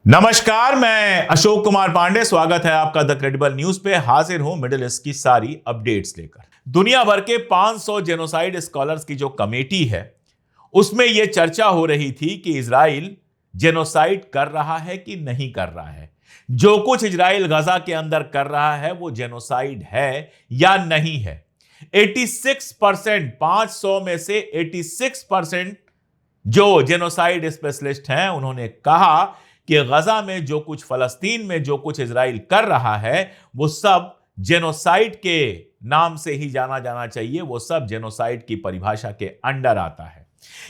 नमस्कार, मैं अशोक कुमार पांडे। स्वागत है आपका द क्रेडिबल न्यूज पे। हाजिर हूं मिडिल ईस्ट की सारी अपडेट्स लेकर। दुनिया भर के 500 जेनोसाइड स्कॉलर्स की जो कमेटी है उसमें यह चर्चा हो रही थी कि इजराइल जेनोसाइड कर रहा है कि नहीं कर रहा है। जो कुछ इजराइल गजा के अंदर कर रहा है वो जेनोसाइड है या नहीं है। 86%, 500 में से 86% जो जेनोसाइड स्पेशलिस्ट हैं उन्होंने कहा कि गजा में जो कुछ, फलस्तीन में जो कुछ इजराइल कर रहा है वो सब जेनोसाइड के नाम से ही जाना जाना चाहिए। वो सब जेनोसाइड की परिभाषा के अंडर आता है।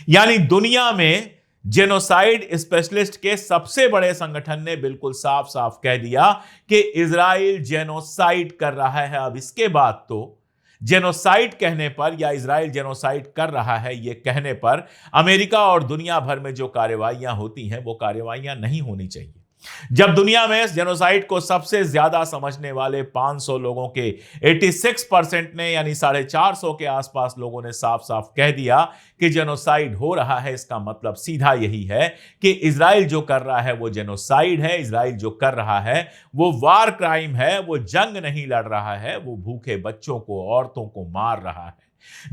यानी दुनिया में जेनोसाइड स्पेशलिस्ट के सबसे बड़े संगठन ने बिल्कुल साफ साफ कह दिया कि इजराइल जेनोसाइड कर रहा है। अब इसके बाद तो जेनोसाइड कहने पर या इजराइल जेनोसाइड कर रहा है ये कहने पर अमेरिका और दुनिया भर में जो कार्रवाइयां होती हैं वो कार्रवाइयां नहीं होनी चाहिए। जब दुनिया में जेनोसाइड को सबसे ज्यादा समझने वाले 500 लोगों के 86% ने, यानी 450 के आसपास लोगों ने साफ साफ कह दिया कि जेनोसाइड हो रहा है, इसका मतलब सीधा यही है कि इजराइल जो कर रहा है वो जेनोसाइड है। इजराइल जो कर रहा है वो वार क्राइम है। वो जंग नहीं लड़ रहा है, वो भूखे बच्चों को, औरतों को मार रहा है,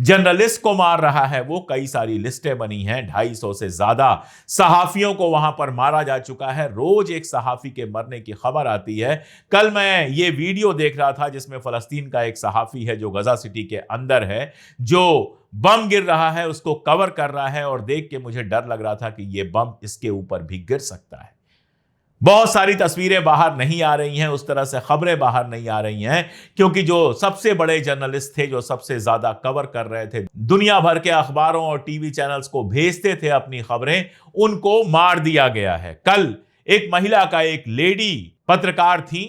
जर्नलिस्ट को मार रहा है। वो कई सारी लिस्टें बनी हैं, 250 से ज्यादा सहाफियों को वहां पर मारा जा चुका है। रोज एक सहाफी के मरने की खबर आती है। कल मैं ये वीडियो देख रहा था जिसमें फलस्तीन का एक सहाफी है जो गजा सिटी के अंदर है, जो बम गिर रहा है उसको कवर कर रहा है, और देख के मुझे डर लग रहा था कि ये बम इसके ऊपर भी गिर सकता है। बहुत सारी तस्वीरें बाहर नहीं आ रही हैं, उस तरह से खबरें बाहर नहीं आ रही हैं, क्योंकि जो सबसे बड़े जर्नलिस्ट थे, जो सबसे ज्यादा कवर कर रहे थे, दुनिया भर के अखबारों और टीवी चैनल्स को भेजते थे अपनी खबरें, उनको मार दिया गया है। कल एक महिला का, एक लेडी पत्रकार थी,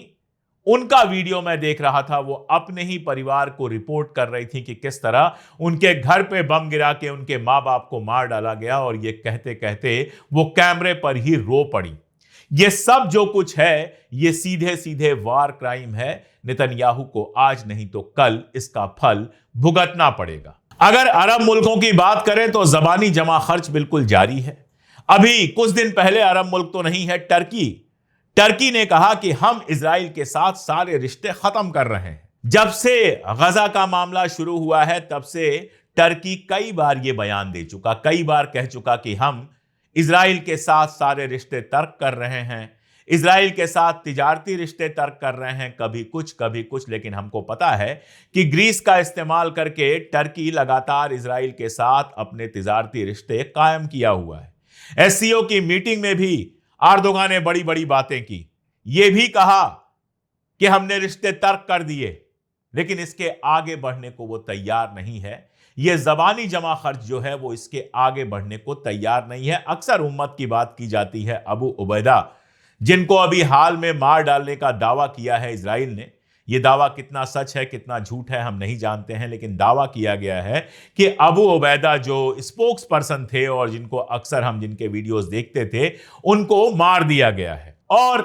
उनका वीडियो मैं देख रहा था। वो अपने ही परिवार को रिपोर्ट कर रही थी कि किस तरह उनके घर पे बम गिरा के उनके मां बाप को मार डाला गया, और ये कहते कहते वो कैमरे पर ही रो पड़ी। ये सब जो कुछ है ये सीधे सीधे वार क्राइम है। नेतन्याहू को आज नहीं तो कल इसका फल भुगतना पड़ेगा। अगर अरब मुल्कों की बात करें तो जबानी जमा खर्च बिल्कुल जारी है। अभी कुछ दिन पहले, अरब मुल्क तो नहीं है, टर्की ने कहा कि हम इजराइल के साथ सारे रिश्ते खत्म कर रहे हैं। जब से गजा का मामला शुरू हुआ है तब से टर्की कई बार यह बयान दे चुका, कई बार कह चुका कि हम इजराइल के साथ सारे रिश्ते तर्क कर रहे हैं, इजराइल के साथ तिजारती रिश्ते तर्क कर रहे हैं, कभी कुछ। लेकिन हमको पता है कि ग्रीस का इस्तेमाल करके टर्की लगातार इजराइल के साथ अपने तिजारती रिश्ते कायम किया हुआ है। एससीओ की मीटिंग में भी अर्दोगान ने बड़ी बड़ी बातें की, यह भी कहा कि हमने रिश्ते तर्क कर दिए, लेकिन इसके आगे बढ़ने को वो तैयार नहीं है। यह जबानी जमा खर्च जो है वो इसके आगे बढ़ने को तैयार नहीं है। अक्सर उम्मत की बात की जाती है अबू उबैदा, जिनको अभी हाल में मार डालने का दावा किया है इजराइल ने। यह दावा कितना सच है कितना झूठ है हम नहीं जानते हैं, लेकिन दावा किया गया है कि अबू उबैदा जो स्पोक्स पर्सन थे और जिनको अक्सर हम जिनके वीडियोस देखते थे, उनको मार दिया गया है। और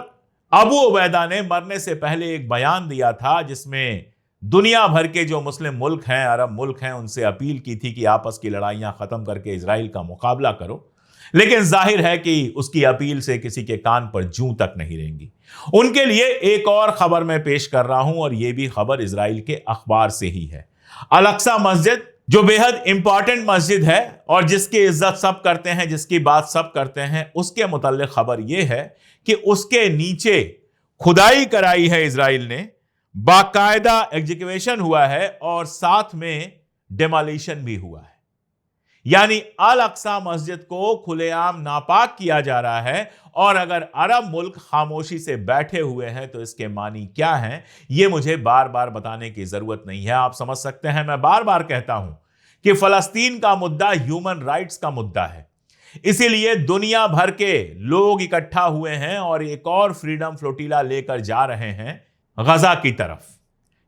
अबू उबैदा ने मरने से पहले एक बयान दिया था जिसमें दुनिया भर के जो मुस्लिम मुल्क हैं, अरब मुल्क हैं, उनसे अपील की थी कि आपस की लड़ाइयां खत्म करके इजराइल का मुकाबला करो। लेकिन जाहिर है कि उसकी अपील से किसी के कान पर जूं तक नहीं रहेंगी। उनके लिए एक और खबर मैं पेश कर रहा हूं, और यह भी खबर इजराइल के अखबार से ही है। अल-अक्सा मस्जिद, जो बेहद इंपॉर्टेंट मस्जिद है और जिसकी इज्जत सब करते हैं, जिसकी बात सब करते हैं, उसके मुताल्लिक खबर यह है कि उसके नीचे खुदाई कराई है इजराइल ने, बाकायदा एग्जीक्यूशन हुआ है और साथ में डेमोलिशन भी हुआ है। यानी अल अक्सा मस्जिद को खुलेआम नापाक किया जा रहा है। और अगर अरब मुल्क खामोशी से बैठे हुए हैं तो इसके मानी क्या हैं, यह मुझे बार बार बताने की जरूरत नहीं है। आप समझ सकते हैं, मैं बार बार कहता हूं कि फलस्तीन का मुद्दा ह्यूमन राइट्स का मुद्दा है। इसीलिए दुनिया भर के लोग इकट्ठा हुए हैं और एक और फ्रीडम फ्लोटिला लेकर जा रहे हैं गजा की तरफ,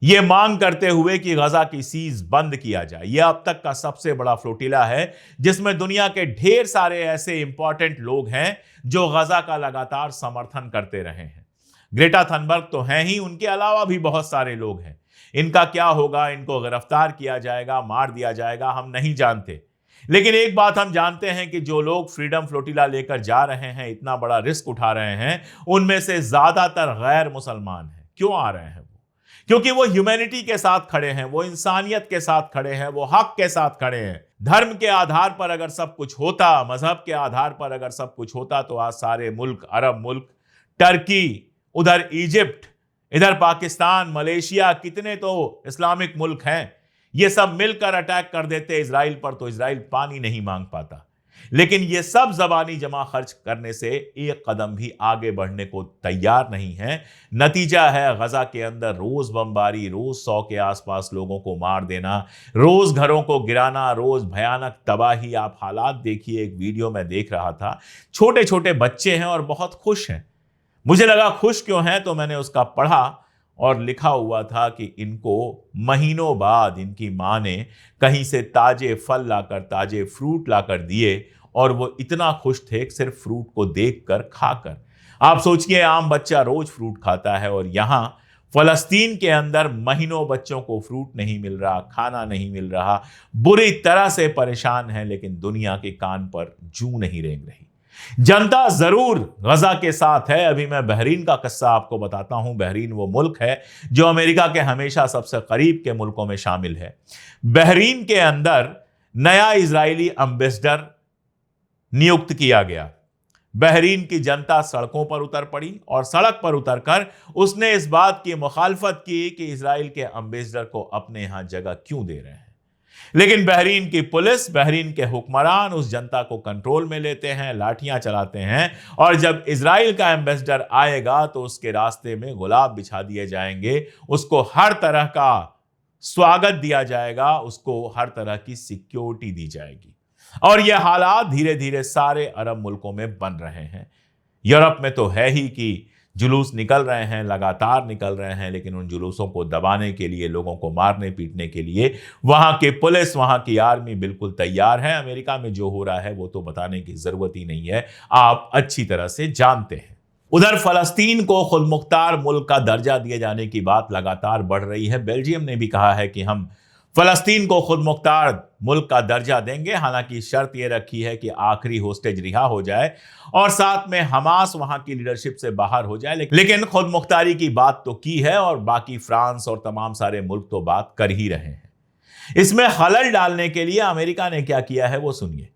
यह मांग करते हुए कि गजा की सीज बंद किया जाए। यह अब तक का सबसे बड़ा फ्लोटिला है जिसमें दुनिया के ढेर सारे ऐसे इंपॉर्टेंट लोग हैं जो गजा का लगातार समर्थन करते रहे हैं। ग्रेटा थनबर्ग तो हैं ही, उनके अलावा भी बहुत सारे लोग हैं। इनका क्या होगा, इनको गिरफ्तार किया जाएगा, मार दिया जाएगा, हम नहीं जानते। लेकिन एक बात हम जानते हैं कि जो लोग फ्रीडम फ्लोटिला लेकर जा रहे हैं, इतना बड़ा रिस्क उठा रहे हैं, उनमें से ज्यादातर गैर मुसलमान हैं। क्यों आ रहे हैं वो? क्योंकि वो ह्यूमैनिटी के साथ खड़े हैं, वो इंसानियत के साथ खड़े हैं, वो हक के साथ खड़े हैं। धर्म के आधार पर अगर सब कुछ होता, मजहब के आधार पर अगर सब कुछ होता, तो आज सारे मुल्क, अरब मुल्क, टर्की, उधर इजिप्ट, इधर पाकिस्तान, मलेशिया, कितने तो इस्लामिक मुल्क हैं, ये सब मिलकर अटैक कर देते इजराइल पर, तो इजराइल पानी नहीं मांग पाता। लेकिन ये सब जबानी जमा खर्च करने से एक कदम भी आगे बढ़ने को तैयार नहीं है। नतीजा है गजा के अंदर रोज बमबारी, रोज 100 के आसपास लोगों को मार देना, रोज घरों को गिराना, रोज भयानक तबाही। आप हालात देखिए, एक वीडियो में देख रहा था, छोटे छोटे बच्चे हैं और बहुत खुश हैं। मुझे लगा खुश क्यों हैं, तो मैंने उसका पढ़ा और लिखा हुआ था कि इनको महीनों बाद इनकी मां ने कहीं से ताजे फल लाकर, ताजे फ्रूट लाकर दिए और वो इतना खुश थे सिर्फ फ्रूट को देखकर, खाकर। आप सोचिए, आम बच्चा रोज फ्रूट खाता है और यहां फलस्तीन के अंदर महीनों बच्चों को फ्रूट नहीं मिल रहा, खाना नहीं मिल रहा, बुरी तरह से परेशान है, लेकिन दुनिया के कान पर जूं नहीं रेंग रही। जनता जरूर गजा के साथ है। अभी मैं बहरीन का किस्सा आपको बताता हूं। बहरीन वो मुल्क है जो अमेरिका के हमेशा सबसे करीब के मुल्कों में शामिल है। बहरीन के अंदर नया इजरायली एम्बेसडर नियुक्त किया गया। बहरीन की जनता सड़कों पर उतर पड़ी और सड़क पर उतरकर उसने इस बात की मुखालफत की कि इजराइल के एम्बेसडर को अपने यहां जगह क्यों दे रहे हैं। लेकिन बहरीन की पुलिस, बहरीन के हुक्मरान उस जनता को कंट्रोल में लेते हैं, लाठियां चलाते हैं और जब इजराइल का एम्बेसडर आएगा तो उसके रास्ते में गुलाब बिछा दिए जाएंगे, उसको हर तरह का स्वागत दिया जाएगा, उसको हर तरह की सिक्योरिटी दी जाएगी। और यह हालात धीरे धीरे सारे अरब मुल्कों में बन रहे हैं। यूरोप में तो है ही कि जुलूस निकल रहे हैं, लगातार निकल रहे हैं, लेकिन उन जुलूसों को दबाने के लिए, लोगों को मारने पीटने के लिए वहां की पुलिस, वहां की आर्मी बिल्कुल तैयार है। अमेरिका में जो हो रहा है वो तो बताने की जरूरत ही नहीं है, आप अच्छी तरह से जानते हैं। उधर फलस्तीन को खुद मुख्तार मुल्क का दर्जा दिए जाने की बात लगातार बढ़ रही है। बेल्जियम ने भी कहा है कि हम फलस्तीन को खुद मुख्तार मुल्क का दर्जा देंगे, हालांकि शर्त यह रखी है कि आखिरी होस्टेज रिहा हो जाए और साथ में हमास वहां की लीडरशिप से बाहर हो जाए। लेकिन खुद मुख्तारी की बात तो की है और बाकी फ्रांस और तमाम सारे मुल्क तो बात कर ही रहे हैं। इसमें खलल डालने के लिए अमेरिका ने क्या किया है वो सुनिए।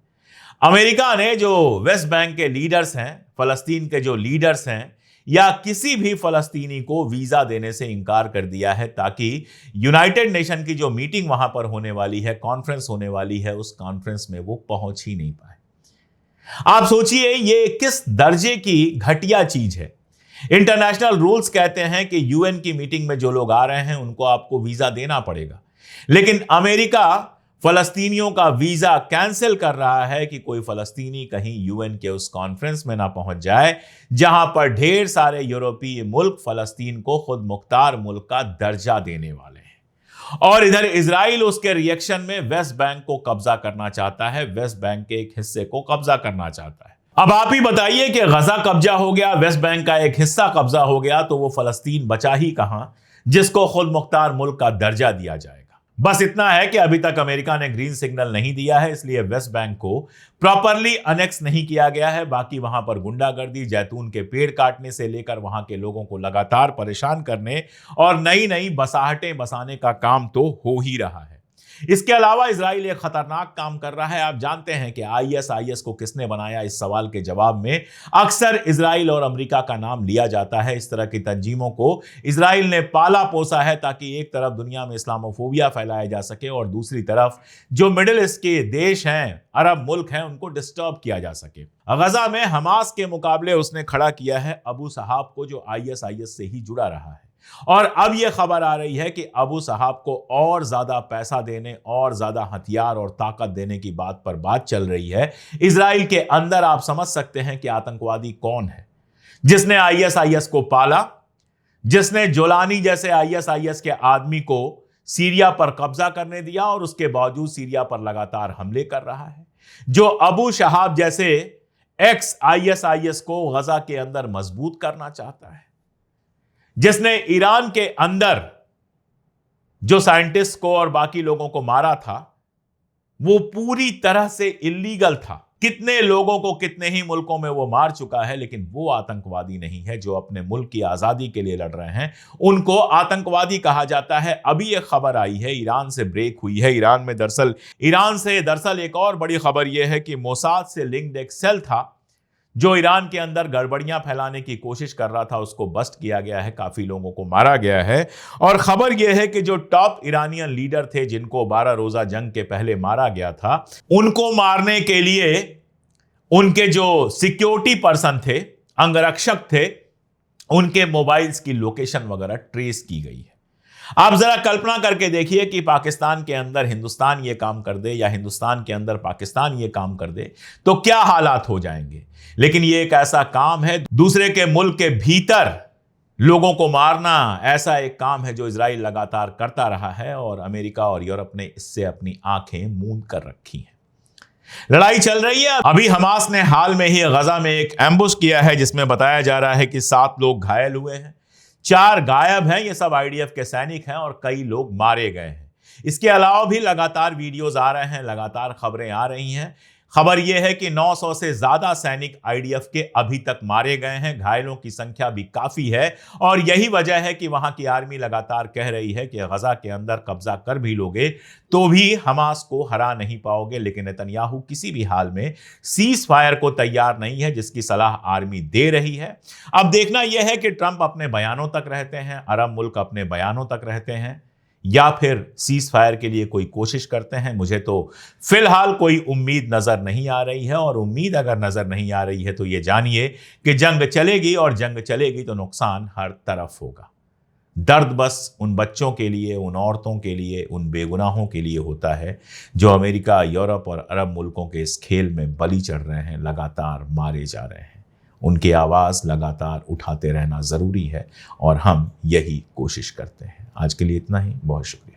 अमेरिका ने जो वेस्ट बैंक के लीडर्स हैं, फलस्तीन के जो लीडर्स हैं, या किसी भी फलस्तीनी को वीजा देने से इनकार कर दिया है ताकि यूनाइटेड नेशन की जो मीटिंग वहां पर होने वाली है, कॉन्फ्रेंस होने वाली है, उस कॉन्फ्रेंस में वो पहुंच ही नहीं पाए। आप सोचिए ये किस दर्जे की घटिया चीज है। इंटरनेशनल रूल्स कहते हैं कि यूएन की मीटिंग में जो लोग आ रहे हैं उनको आपको वीजा देना पड़ेगा, लेकिन अमेरिका फलस्तीनियों का वीजा कैंसिल कर रहा है कि कोई फलस्तीनी कहीं यूएन के उस कॉन्फ्रेंस में ना पहुंच जाए जहां पर ढेर सारे यूरोपीय मुल्क फलस्तीन को खुद मुख्तार मुल्क का दर्जा देने वाले हैं। और इधर इजराइल उसके रिएक्शन में वेस्ट बैंक को कब्जा करना चाहता है, वेस्ट बैंक के एक हिस्से को कब्जा करना चाहता है। अब आप ही बताइए कि गजा कब्जा हो गया, वेस्ट बैंक का एक हिस्सा कब्जा हो गया, तो वो फलस्तीन बचा ही कहां जिसको खुद मुख्तार मुल्क का दर्जा दिया जाएगा। बस इतना है कि अभी तक अमेरिका ने ग्रीन सिग्नल नहीं दिया है, इसलिए वेस्ट बैंक को प्रॉपरली अनेक्स नहीं किया गया है। बाकी वहां पर गुंडागर्दी, जैतून के पेड़ काटने से लेकर वहां के लोगों को लगातार परेशान करने और नई नई बसाहटें बसाने का काम तो हो ही रहा है। इसके अलावा इजराइल एक खतरनाक काम कर रहा है। आप जानते हैं कि आईएस को किसने बनाया, इस सवाल के जवाब में अक्सर इजराइल और अमेरिका का नाम लिया जाता है। इस तरह की तंजीमों को इजराइल ने पाला पोसा है ताकि एक तरफ दुनिया में इस्लामोफोबिया फैलाया जा सके और दूसरी तरफ जो मिडिल ईस्ट के देश हैं, अरब मुल्क हैं, उनको डिस्टर्ब किया जा सके। गजा में हमास के मुकाबले उसने खड़ा किया है अबू सहाब को, जो आईएस से ही जुड़ा रहा है। और अब यह खबर आ रही है कि अबू सहाब को और ज्यादा पैसा देने, और ज्यादा हथियार और ताकत देने की बात पर बात चल रही है। इजराइल के अंदर आप समझ सकते हैं कि आतंकवादी कौन है जिसने आईएस को पाला, जिसने जोलानी जैसे आईएस के आदमी को सीरिया पर कब्जा करने दिया और उसके बावजूद सीरिया पर लगातार हमले कर रहा है, जो अबू शहाब जैसे एक्स आईएस को गजा के अंदर मजबूत करना चाहता है, जिसने ईरान के अंदर जो साइंटिस्ट को और बाकी लोगों को मारा था, वो पूरी तरह से इल्लीगल था। कितने लोगों को कितने ही मुल्कों में वो मार चुका है, लेकिन वो आतंकवादी नहीं है। जो अपने मुल्क की आजादी के लिए लड़ रहे हैं उनको आतंकवादी कहा जाता है। अभी एक खबर आई है, ईरान से ब्रेक हुई है। ईरान से दरअसल एक और बड़ी खबर यह है कि मोसाद से लिंक्ड एक सेल था जो ईरान के अंदर गड़बड़ियां फैलाने की कोशिश कर रहा था, उसको बस्ट किया गया है, काफी लोगों को मारा गया है। और खबर यह है कि जो टॉप ईरानियन लीडर थे जिनको 12 रोजा जंग के पहले मारा गया था, उनको मारने के लिए उनके जो सिक्योरिटी पर्सन थे, अंगरक्षक थे, उनके मोबाइल्स की लोकेशन वगैरह ट्रेस की गई है। आप जरा कल्पना करके देखिए कि पाकिस्तान के अंदर हिंदुस्तान ये काम कर दे या हिंदुस्तान के अंदर पाकिस्तान ये काम कर दे तो क्या हालात हो जाएंगे। लेकिन ये एक ऐसा काम है, दूसरे के मुल्क के भीतर लोगों को मारना ऐसा एक काम है जो इजराइल लगातार करता रहा है और अमेरिका और यूरोप ने इससे अपनी आंखें मूंद कर रखी हैं। लड़ाई चल रही है। अभी हमास ने हाल में ही गजा में एक एम्बुश किया है जिसमें बताया जा रहा है कि 7 लोग घायल हुए हैं, 4 गायब हैं। ये सब आईडीएफ के सैनिक हैं और कई लोग मारे गए हैं। इसके अलावा भी लगातार वीडियोस आ रहे हैं, लगातार खबरें आ रही हैं। खबर यह है कि 900 से ज्यादा सैनिक आईडीएफ के अभी तक मारे गए हैं। घायलों की संख्या भी काफी है और यही वजह है कि वहां की आर्मी लगातार कह रही है कि गजा के अंदर कब्जा कर भी लोगे तो भी हमास को हरा नहीं पाओगे। लेकिन नेतन्याहू किसी भी हाल में सीज फायर को तैयार नहीं है, जिसकी सलाह आर्मी दे रही है। अब देखना यह है कि ट्रंप अपने बयानों तक रहते हैं, अरब मुल्क अपने बयानों तक रहते हैं या फिर सीज फायर के लिए कोई कोशिश करते हैं। मुझे तो फिलहाल कोई उम्मीद नजर नहीं आ रही है और उम्मीद अगर नजर नहीं आ रही है तो ये जानिए कि जंग चलेगी और जंग चलेगी तो नुकसान हर तरफ होगा। दर्द बस उन बच्चों के लिए, उन औरतों के लिए, उन बेगुनाहों के लिए होता है जो अमेरिका, यूरोप और अरब मुल्कों के इस खेल में बलि चढ़ रहे हैं, लगातार मारे जा रहे हैं। उनकी आवाज लगातार उठाते रहना जरूरी है और हम यही कोशिश करते हैं। आज के लिए इतना ही, बहुत शुक्रिया।